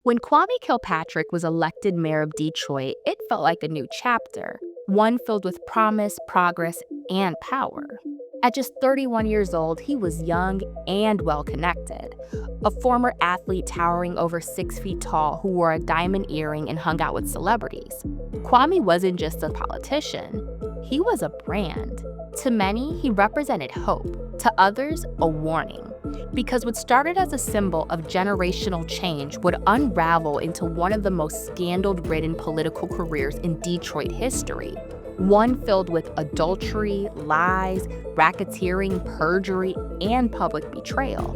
When Kwame Kilpatrick was elected mayor of Detroit, it felt like a new chapter, one filled with promise, progress, and power. At just 31 years old, he was young and well-connected. A former athlete towering over 6 feet tall who wore a diamond earring and hung out with celebrities. Kwame wasn't just a politician, he was a brand. To many, he represented hope. To others, a warning. Because what started as a symbol of generational change would unravel into one of the most scandal-ridden political careers in Detroit history. One filled with adultery, lies, racketeering, perjury, and public betrayal.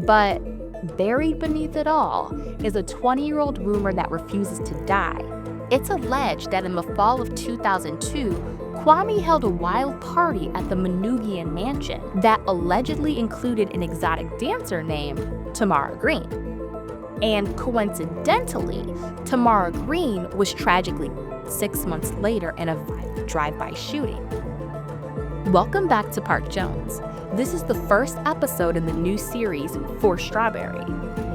But buried beneath it all is a 20-year-old rumor that refuses to die. It's alleged that in the fall of 2002, Kwame held a wild party at the Manoogian mansion that allegedly included an exotic dancer named Tamara Greene. And coincidentally, Tamara Greene was tragically 6 months later in a drive-by shooting. Welcome back to Park Jones. This is the first episode in the new series for Strawberry.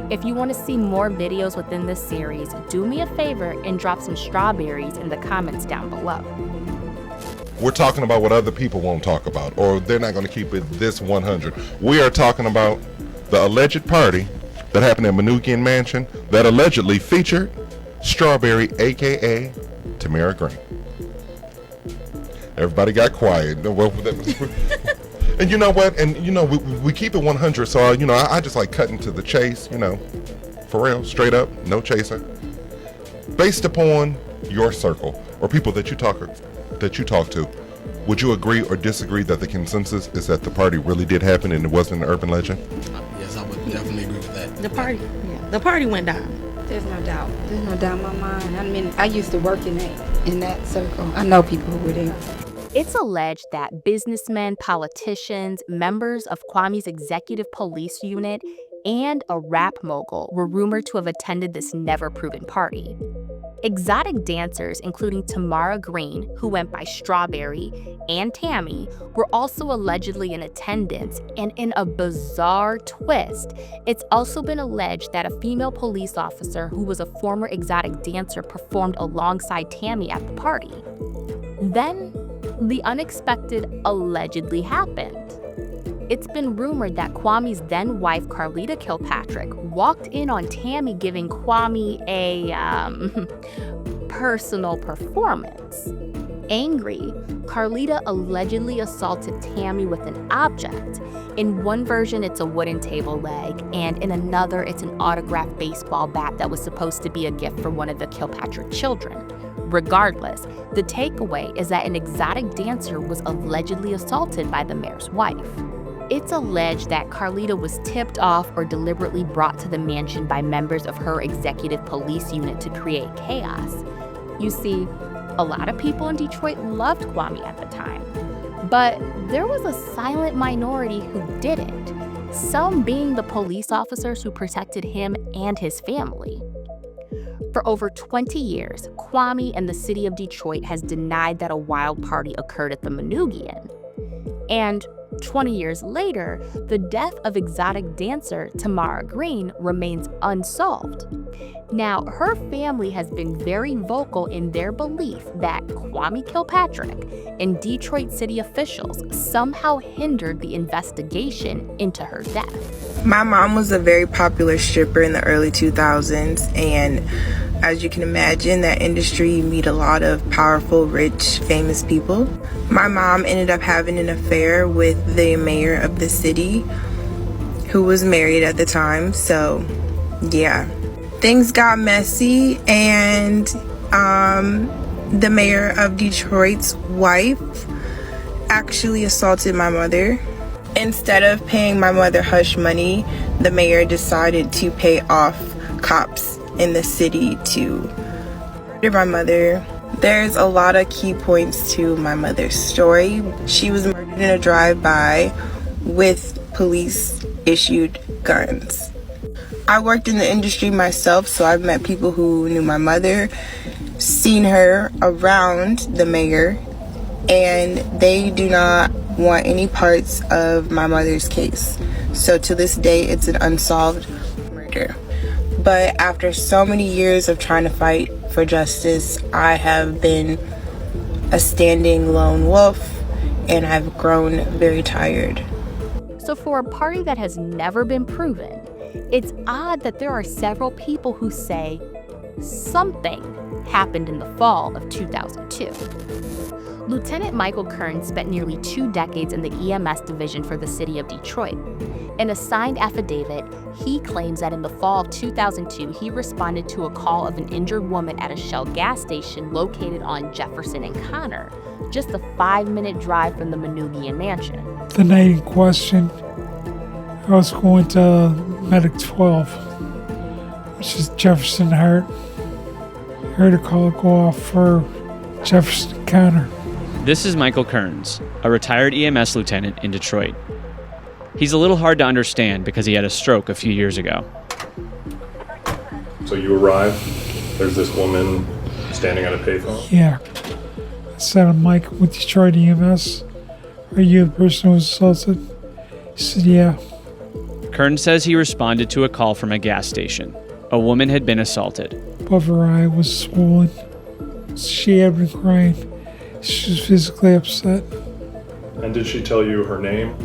If you want to see more videos within this series, do me a favor and drop some strawberries in the comments down below. We're talking about what other people won't talk about, or they're not going to keep it this 100. We are talking about the alleged party that happened at Manoogian Mansion that allegedly featured Strawberry, aka Tamara Greene. Everybody got quiet. And you know what? And you know, we keep it 100, so I just like cutting to the chase, for real, straight up, no chaser. Based upon your circle or people that you talk to, would you agree or disagree that the consensus is that the party really did happen and it wasn't an urban legend? Yes, I would definitely agree with that. The party went down. There's no doubt. There's no doubt in my mind. I mean, I used to work in that circle. I know people who were there. It's alleged that businessmen, politicians, members of Kwame's executive police unit, and a rap mogul were rumored to have attended this never-proven party. Exotic dancers, including Tamara Greene, who went by Strawberry, and Tammy, were also allegedly in attendance, and in a bizarre twist, it's also been alleged that a female police officer who was a former exotic dancer performed alongside Tammy at the party. Then, the unexpected allegedly happened. It's been rumored that Kwame's then-wife, Carlita Kilpatrick, walked in on Tammy giving Kwame a, personal performance. Angry, Carlita allegedly assaulted Tammy with an object. In one version, it's a wooden table leg, and in another, it's an autographed baseball bat that was supposed to be a gift for one of the Kilpatrick children. Regardless, the takeaway is that an exotic dancer was allegedly assaulted by the mayor's wife. It's alleged that Carlita was tipped off or deliberately brought to the mansion by members of her executive police unit to create chaos. You see, a lot of people in Detroit loved Kwame at the time, but there was a silent minority who didn't, some being the police officers who protected him and his family. For over 20 years, Kwame and the city of Detroit has denied that a wild party occurred at the Manoogian. And 20 years later, the death of exotic dancer Tamara Greene remains unsolved. Now, her family has been very vocal in their belief that Kwame Kilpatrick and Detroit city officials somehow hindered the investigation into her death. My mom was a very popular stripper in the early 2000s, and as you can imagine, that industry, you meet a lot of powerful, rich, famous people. My mom ended up having an affair with the mayor of the city, who was married at the time. So, yeah, things got messy, and the mayor of Detroit's wife actually assaulted my mother. Instead of paying my mother hush money, the mayor decided to pay off cops in the city to murder my mother. There's a lot of key points to my mother's story. She was murdered in a drive-by with police-issued guns. I worked in the industry myself, so I've met people who knew my mother, seen her around the mayor, and they do not want any parts of my mother's case. So to this day, it's an unsolved murder. But after so many years of trying to fight for justice, I have been a standing lone wolf, and I've grown very tired. So for a party that has never been proven, it's odd that there are several people who say something happened in the fall of 2002. Lieutenant Michael Kern spent nearly 2 decades in the EMS division for the city of Detroit. In a signed affidavit, he claims that in the fall of 2002, he responded to a call of an injured woman at a Shell gas station located on Jefferson and Connor, just a 5-minute drive from the Manoogian mansion. The night in question, I was going to Medic 12, which is Jefferson Hart. I heard a call go off for Jefferson and Connor. This is Michael Kearns, a retired EMS lieutenant in Detroit. He's a little hard to understand because he had a stroke a few years ago. So you arrive, there's this woman standing at a payphone? Yeah. I said, I'm Mike with Detroit EMS. Are you the person who was assaulted? He said, yeah. Kearns says he responded to a call from a gas station. A woman had been assaulted. Above her eye was swollen. She had been crying. She was physically upset. And did she tell you her name?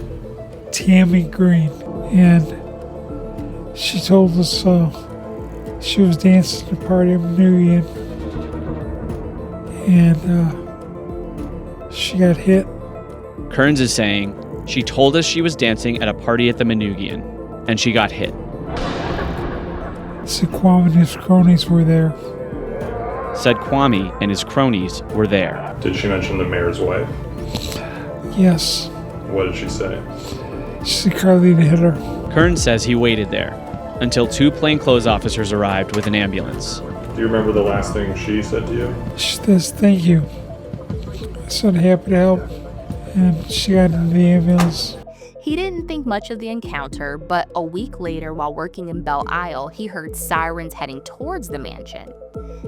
Tammy Greene. And she told us she was dancing at a party at Manoogian. And she got hit. Kearns is saying she told us she was dancing at a party at the Manoogian, and she got hit. Said Kwame and his cronies were there. Said Kwame and his cronies were there. Did she mention the mayor's wife? Yes. What did she say? She said Carlita hit her. Kearns says he waited there until 2 plainclothes officers arrived with an ambulance. Do you remember the last thing she said to you? She says, thank you. I said, happy to help. And she got into the ambulance. He didn't think much of the encounter, but a week later, while working in Belle Isle, he heard sirens heading towards the mansion.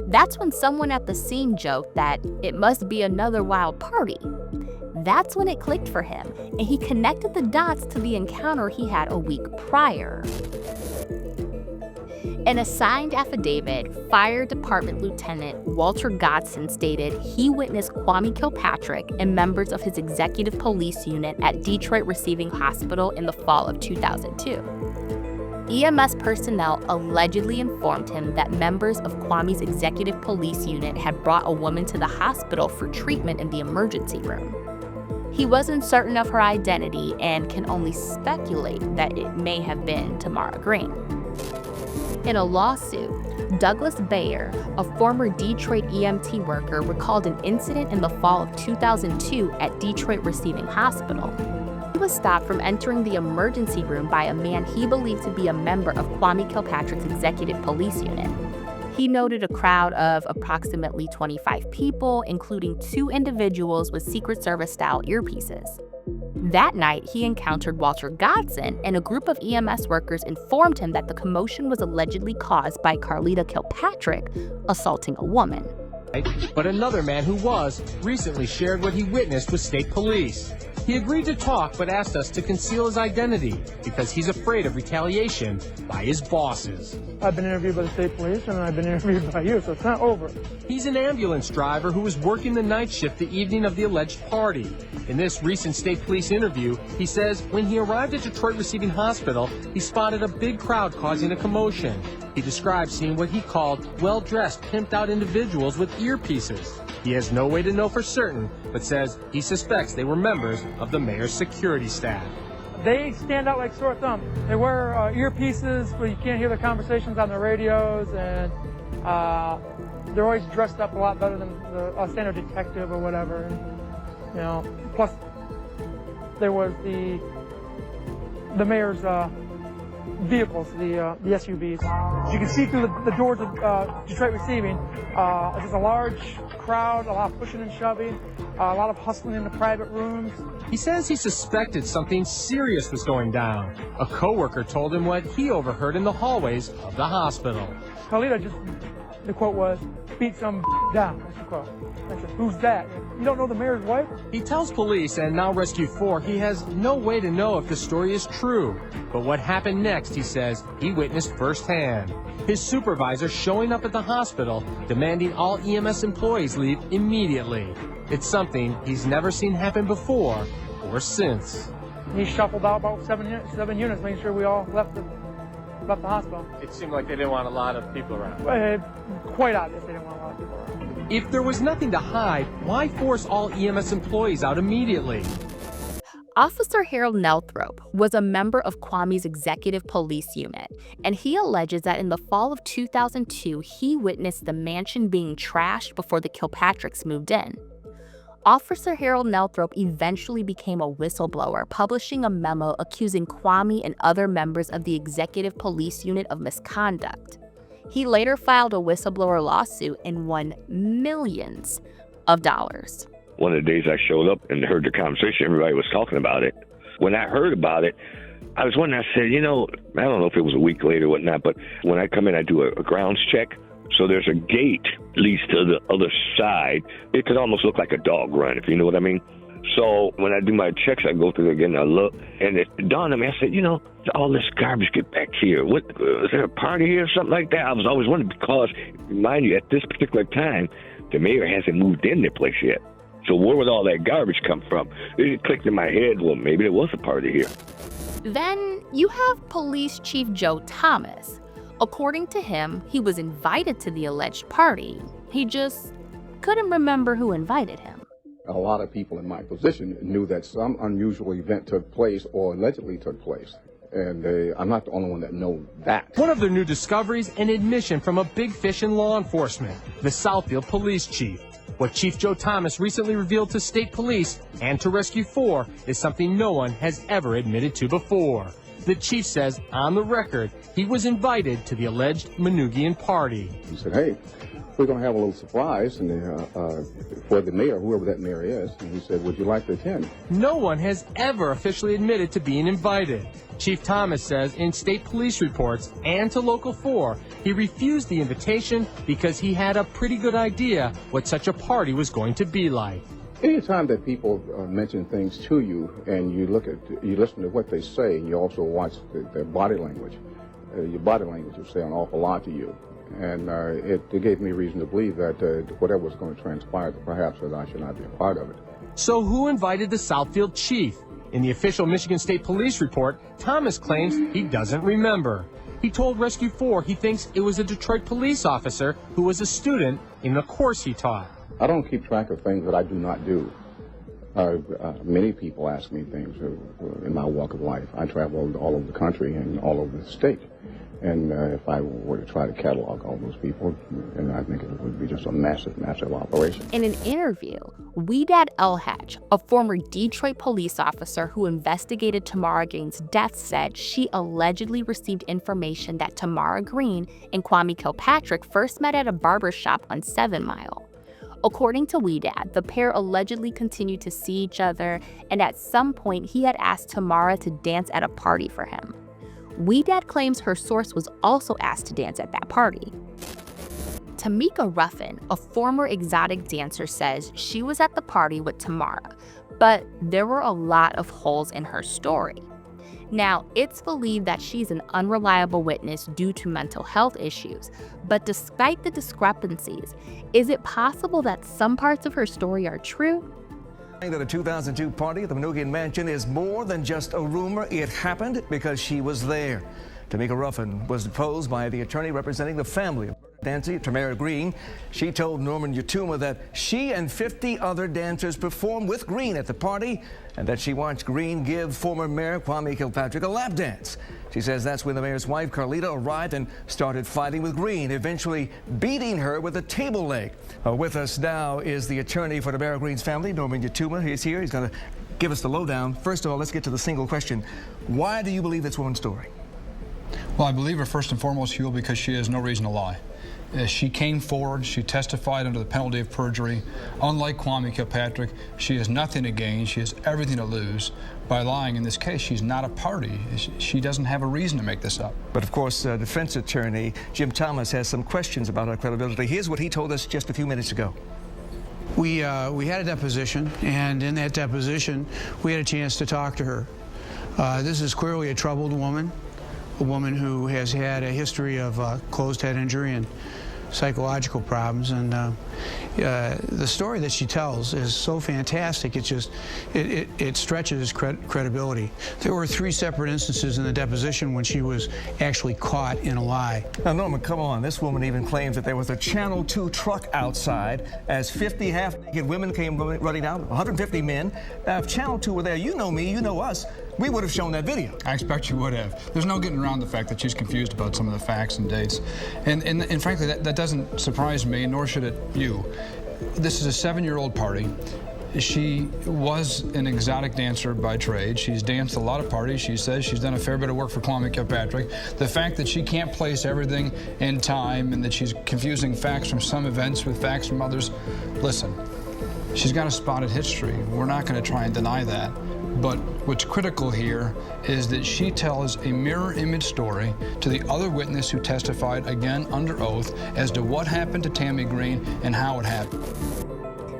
That's when someone at the scene joked that it must be another wild party. That's when it clicked for him, and he connected the dots to the encounter he had a week prior. In a signed affidavit, Fire Department Lieutenant Walter Godson stated he witnessed Kwame Kilpatrick and members of his executive police unit at Detroit Receiving Hospital in the fall of 2002. EMS personnel allegedly informed him that members of Kwame's executive police unit had brought a woman to the hospital for treatment in the emergency room. He wasn't certain of her identity and can only speculate that it may have been Tamara Greene. In a lawsuit, Douglas Bayer, a former Detroit EMT worker, recalled an incident in the fall of 2002 at Detroit Receiving Hospital. He was stopped from entering the emergency room by a man he believed to be a member of Kwame Kilpatrick's executive police unit. He noted a crowd of approximately 25 people, including 2 individuals with Secret Service-style earpieces. That night, he encountered Walter Godson, and a group of EMS workers informed him that the commotion was allegedly caused by Carlita Kilpatrick assaulting a woman. But another man who was recently shared what he witnessed with state police. He agreed to talk but asked us to conceal his identity because he's afraid of retaliation by his bosses. I've been interviewed by the state police and I've been interviewed by you, so it's not over. He's an ambulance driver who was working the night shift the evening of the alleged party. In this recent state police interview, he says when he arrived at Detroit Receiving Hospital, he spotted a big crowd causing a commotion. He described seeing what he called well-dressed, pimped-out individuals with earpieces. He has no way to know for certain, but says he suspects they were members of the mayor's security staff. They stand out like sore thumb. They wear earpieces where you can't hear the conversations on the radios, and they're always dressed up a lot better than a standard detective or whatever. And, you know, plus there was the mayor's vehicles, the SUVs. As you can see through the doors of Detroit Receiving, there's a large crowd, a lot of pushing and shoving, a lot of hustling in the private rooms. He says he suspected something serious was going down. A coworker told him what he overheard in the hallways of the hospital. Carlita the quote was, beat some down. That's a quote. I said, who's that? You don't know the mayor's wife? He tells police and now Rescue 4 he has no way to know if the story is true. But what happened next, he says, he witnessed firsthand. His supervisor showing up at the hospital, demanding all EMS employees leave immediately. It's something he's never seen happen before or since. He shuffled out about seven units, making sure we all left the hospital. It seemed like they didn't want a lot of people around. Quite obvious they didn't want a lot of people around. If there was nothing to hide, why force all EMS employees out immediately? Officer Harold Nelthrop was a member of Kwame's executive police unit, and he alleges that in the fall of 2002, he witnessed the mansion being trashed before the Kilpatricks moved in. Officer Harold Nelthrop eventually became a whistleblower, publishing a memo accusing Kwame and other members of the executive police unit of misconduct. He later filed a whistleblower lawsuit and won millions of dollars. One of the days I showed up and heard the conversation, everybody was talking about it. When I heard about it, I was wondering, I said, I don't know if it was a week later or whatnot, but when I come in, I do a grounds check. So there's a gate leads to the other side. It could almost look like a dog run, if you know what I mean. So when I do my checks, I go through there again, I look, and it dawned on me, I said, all this garbage get back here. What, is there a party here or something like that? I was always wondering because, mind you, at this particular time, the mayor hasn't moved in their place yet. So where would all that garbage come from? It clicked in my head, well, maybe there was a party here. Then you have Police Chief Joe Thomas. According to him, he was invited to the alleged party. He just couldn't remember who invited him. A lot of people in my position knew that some unusual event took place or allegedly took place. And I'm not the only one that know that. One of their new discoveries, an admission from a big fish in law enforcement, the Southfield police chief. What Chief Joe Thomas recently revealed to state police and to Rescue 4 is something no one has ever admitted to before. The chief says, on the record, he was invited to the alleged Manoogian party. He said, hey, we're going to have a little surprise for the mayor, whoever that mayor is. And he said, would you like to attend? No one has ever officially admitted to being invited. Chief Thomas says in state police reports and to Local 4, he refused the invitation because he had a pretty good idea what such a party was going to be like. Anytime that people mention things to you and you listen to what they say, and you also watch their body language, your body language will say an awful lot to you. And it gave me reason to believe that whatever was going to transpire, perhaps that I should not be a part of it. So who invited the Southfield chief? In the official Michigan State Police report, Thomas claims he doesn't remember. He told Rescue 4 he thinks it was a Detroit police officer who was a student in the course he taught. I don't keep track of things that I do not do. Many people ask me things in my walk of life. I travel all over the country and all over the state. And if I were to try to catalog all those people, and I think it would be just a massive, massive operation. In an interview, Wedad Elhatch, a former Detroit police officer who investigated Tamara Greene's death, said she allegedly received information that Tamara Greene and Kwame Kilpatrick first met at a barbershop on 7 Mile. According to Wedad, the pair allegedly continued to see each other, and at some point he had asked Tamara to dance at a party for him. Wedad claims her source was also asked to dance at that party. Tamika Ruffin, a former exotic dancer, says she was at the party with Tamara, but there were a lot of holes in her story. Now, it's believed that she's an unreliable witness due to mental health issues, but despite the discrepancies, is it possible that some parts of her story are true? That a 2002 party at the Manoogian mansion is more than just a rumor. It happened because she was there. Tamika Ruffin was deposed by the attorney representing the family of dancer Tamara Greene. She told Norman Yatuma that she and 50 other dancers performed with Greene at the party and that she watched Greene give former Mayor Kwame Kilpatrick a lap dance. She says that's when the mayor's wife, Carlita, arrived and started fighting with Greene, eventually beating her with a table leg. With us now is the attorney for Tamara Greene's family, Norman Yatuma. He's here. He's going to give us the lowdown. First of all, let's get to the single question. Why do you believe this woman's story? Well, I believe her first and foremost, Huel, because she has no reason to lie. She came forward, she testified under the penalty of perjury. Unlike Kwame Kilpatrick, she has nothing to gain, she has everything to lose. By lying in this case, she's not a party. She doesn't have a reason to make this up. But of course, defense attorney Jim Thomas has some questions about her credibility. Here's what he told us just a few minutes ago. We had a deposition, and in that deposition, we had a chance to talk to her. This is clearly a troubled woman, a woman who has had a history of closed head injury and psychological problems, and the story that she tells is so fantastic. It stretches credibility. There were 3 separate instances in the deposition when she was actually caught in a lie. Now, Norman, come on. This woman even claims that there was a Channel 2 truck outside as 50 half-naked women came running out, 150 men. If Channel 2 were there, you know me, you know us, we would have shown that video. I expect you would have. There's no getting around the fact that she's confused about some of the facts and dates. And frankly, that doesn't surprise me, nor should it you. This is a 7-year-old party. She was an exotic dancer by trade. She's danced a lot of parties. She says she's done a fair bit of work for Kwame Kilpatrick. The fact that she can't place everything in time and that she's confusing facts from some events with facts from others, listen, she's got a spotted history. We're not going to try and deny that. But what's critical here is that she tells a mirror image story to the other witness who testified, again under oath, as to what happened to Tammy Greene and how it happened.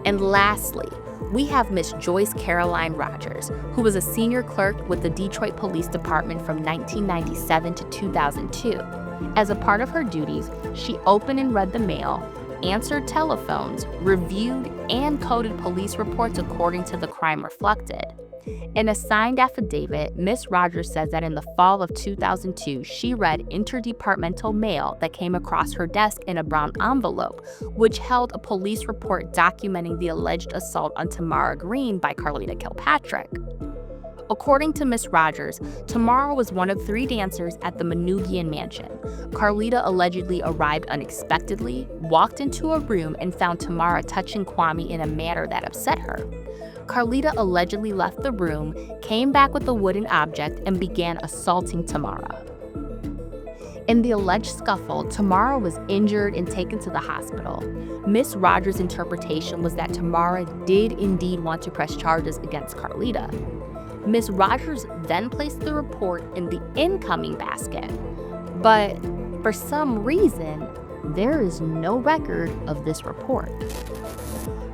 And lastly, we have Miss Joyce Caroline Rogers, who was a senior clerk with the Detroit Police Department from 1997 to 2002. As a part of her duties, she opened and read the mail, answered telephones, reviewed and coded police reports according to the crime reflected. In a signed affidavit, Ms. Rogers says that in the fall of 2002, she read interdepartmental mail that came across her desk in a brown envelope, which held a police report documenting the alleged assault on Tamara Greene by Carlita Kilpatrick. According to Ms. Rogers, Tamara was one of 3 dancers at the Manoogian mansion. Carlita allegedly arrived unexpectedly, walked into a room, and found Tamara touching Kwame in a manner that upset her. Carlita allegedly left the room, came back with a wooden object, and began assaulting Tamara. In the alleged scuffle, Tamara was injured and taken to the hospital. Ms. Rogers' interpretation was that Tamara did indeed want to press charges against Carlita. Ms. Rogers then placed the report in the incoming basket, but for some reason, there is no record of this report.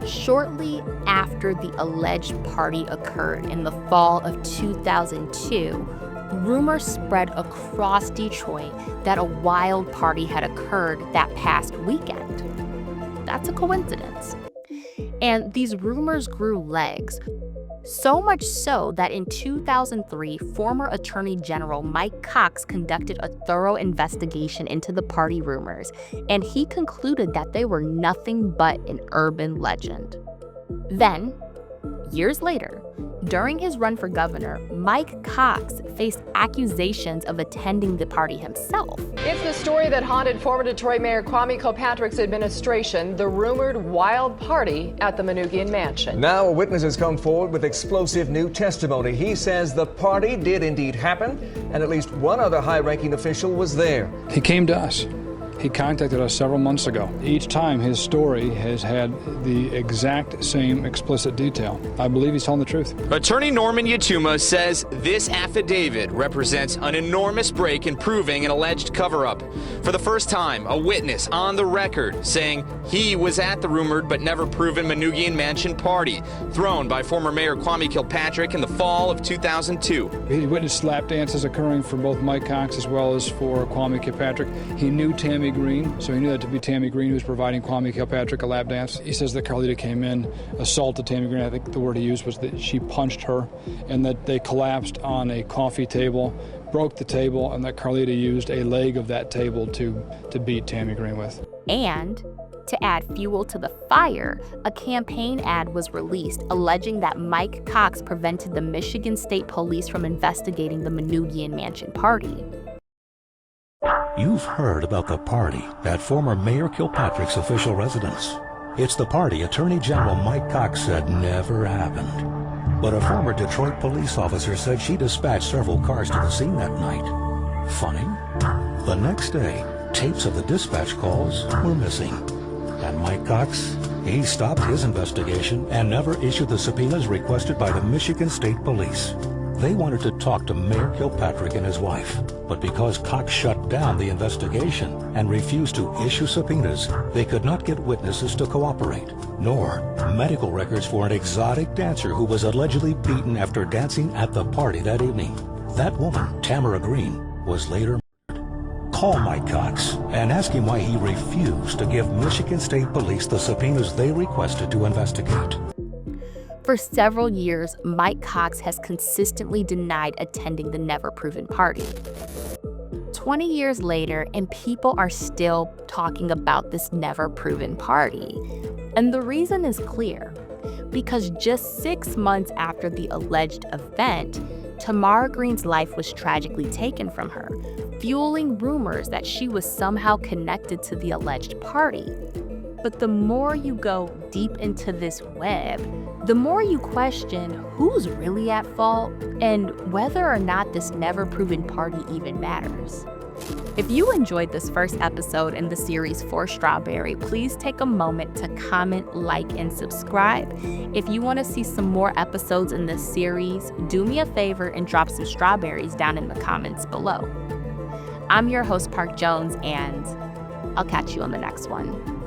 Shortly after the alleged party occurred in the fall of 2002, rumors spread across Detroit that a wild party had occurred that past weekend. That's a coincidence. And these rumors grew legs. So much so that in 2003, former Attorney General Mike Cox conducted a thorough investigation into the party rumors, and he concluded that they were nothing but an urban legend. Then, years later, during his run for governor, Mike Cox faced accusations of attending the party himself. It's the story that haunted former Detroit Mayor Kwame Kilpatrick's administration, the rumored wild party at the Manoogian mansion. Now a witness has come forward with explosive new testimony. He says the party did indeed happen, and at least one other high-ranking official was there. He came to us. He contacted us several months ago. Each time his story has had the exact same explicit detail. I believe he's telling the truth. Attorney Norman Yatuma says this affidavit represents an enormous break in proving an alleged cover-up. For the first time, a witness on the record saying he was at the rumored but never proven Manoogian mansion party thrown by former Mayor Kwame Kilpatrick in the fall of 2002. He witnessed lap dances occurring for both Mike Cox as well as for Kwame Kilpatrick. He knew Tammy Greene, so he knew that to be Tammy Greene who was providing Kwame Kilpatrick a lap dance. He says that Carlita came in, assaulted Tammy Greene. I think the word he used was that she punched her, and that they collapsed on a coffee table, broke the table, and that Carlita used a leg of that table to beat Tammy Greene with. And to add fuel to the fire, a campaign ad was released alleging that Mike Cox prevented the Michigan State Police from investigating the Manoogian mansion party. You've heard about the party at former Mayor Kilpatrick's official residence. It's the party Attorney General Mike Cox said never happened. But a former Detroit police officer said she dispatched several cars to the scene that night. Funny, the next day, tapes of the dispatch calls were missing. And Mike Cox, he stopped his investigation and never issued the subpoenas requested by the Michigan State Police. They wanted to talk to Mayor Kilpatrick and his wife, but because Cox shut down the investigation and refused to issue subpoenas, they could not get witnesses to cooperate, nor medical records for an exotic dancer who was allegedly beaten after dancing at the party that evening. That woman, Tamara Greene, was later murdered. Call Mike Cox and ask him why he refused to give Michigan State Police the subpoenas they requested to investigate. For several years, Mike Cox has consistently denied attending the Never Proven Party. 20 years later, and people are still talking about this Never Proven Party. And the reason is clear, because just 6 months after the alleged event, Tamara Greene's life was tragically taken from her, fueling rumors that she was somehow connected to the alleged party. But the more you go deep into this web, the more you question who's really at fault and whether or not this Never Proven Party even matters. If you enjoyed this first episode in the series for Strawberry, please take a moment to comment, like, and subscribe. If you want to see some more episodes in this series, do me a favor and drop some strawberries down in the comments below. I'm your host, Park Jones, and I'll catch you on the next one.